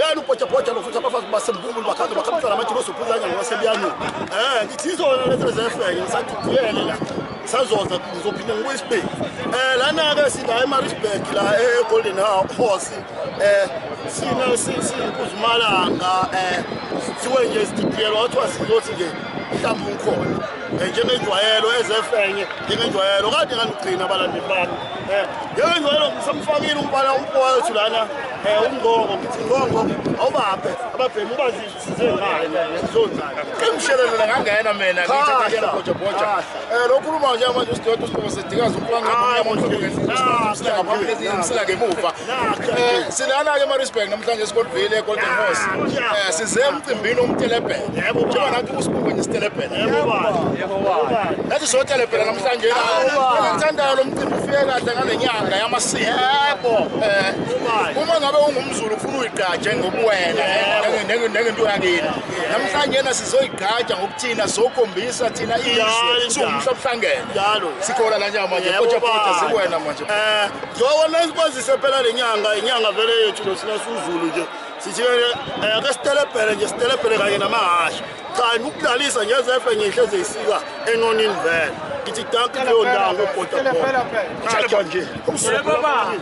Yani pocha lokuthi abafazi basembumbulu bakhanda bakhamisa amajilo sophuzanya ngwasebyani ngithi izona lezi zefeke ngisathi kuyele la sazoza ngizophinda ngiyisibheki lana ke sila eMaritzburg la eGolden Horse sina sinkuzmalanga siwe nje sidiyelwa wathiwa sizothi nje mhlawumbe ukhona njengejwayelo ezefenye njengejwayelo kade ngalugcina abalandeli bami njengejwayelo ngisamfakile umbala umfowethu lana umngongo ngithi ngongo awubaphe ababhemi ubazisize ngani sizonzana Imshelelo ngangena mina ngithi boja lokhuluma nje manje usidodo usiphosedikazi umsila ngemuva silana ke eMaritzburg namhlanje eScottville eGolden Horse size emcimbini omtelebhele njengoba nathi usibuke nje isitelebhele nathi sotelebhele namhlanje ngithandayo lo mcimbi ufike kahle ngalenyanga yamasiko uma ngabe ungumZulu ufuna uyigaje ngobuwena ngento yakini namhlanje na sizoyigaja ngokuthina sokhombisa thina izwe singumhlabhlangene njalo sikhona la manje pocha sikwena manje njengoba sikwazise phela lenyanga inyanga vele yethu lo sina siZulu nje sithi ake sitelebhele nje sitelebhele kanye namahasha cha ukudlalisa nje ezefe ngihleze isika enonini vele ngithi danke leyo ndawo pocha cha nje baba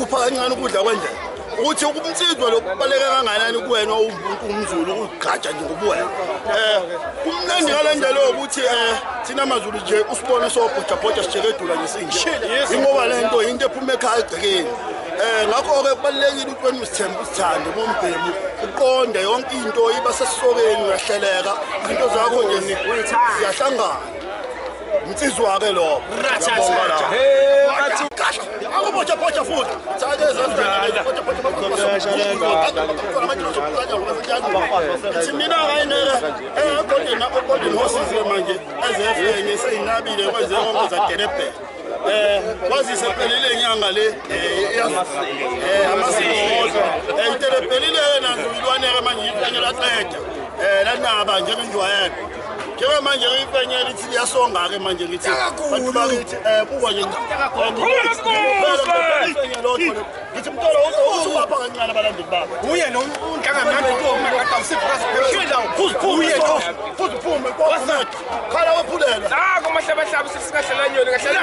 ukupha kancane ukudla kwendlela ukuthi ukumtsizwa lokubaleka kanganani kuwena umZulu ukugqaja nje ngobuwena kumnandi ngalendlela ukuthi thina amaZulu nje usibone sobhojabhoja sijekedula nje sinje ingoba lento into ephuma ekhaya egcekeni ngakho ke kubalekile ukuthi wena usithembe usithande bombhemu uqonde yonke into iba sesisokeni uyahleleka into zakho nje ziyahlangana umtsizwa ke lo akubhoja futhi mina golden horses manje ezefenye seyinabile kwenze konke zaDerebhe kwazise pelile inyanga le amasiko itelepelile nazo ilwaneke manje ifenye laqeda lanaba njengenjwayelo njengoba manje ifenye lithi liyasonga ke manje ngithi bantu bakithi buka nje ngithi mntolo usubapha kancane abalandeli babo uye nonhlangamnandi kumakata usiphuka uye phuphume khala waphulela kumahlabahlaba sisikahlala nyoni kahlala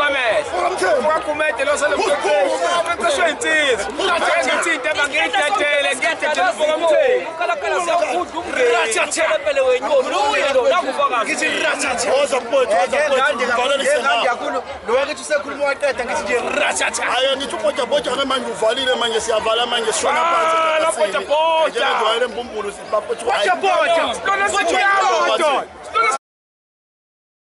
amehlo kwakumede lo sale mthethwe insizwa ngithi into abangiyidedele ngiyadedele uvuka umtheni ukhalakhala siyakhudla umratshathela phela wenyoni nakufaka ngithi ratshatha oza kubotha ngandi kakhulu lo wakithi usekhuluma waqeda ngithi nje ratshatha hayi ngithi ubhoja ke manje uvalile manje siyavala manje sishona phansi bhoja njengejwayele embumbulu sibaphothwa bhoja sitona sethu yabo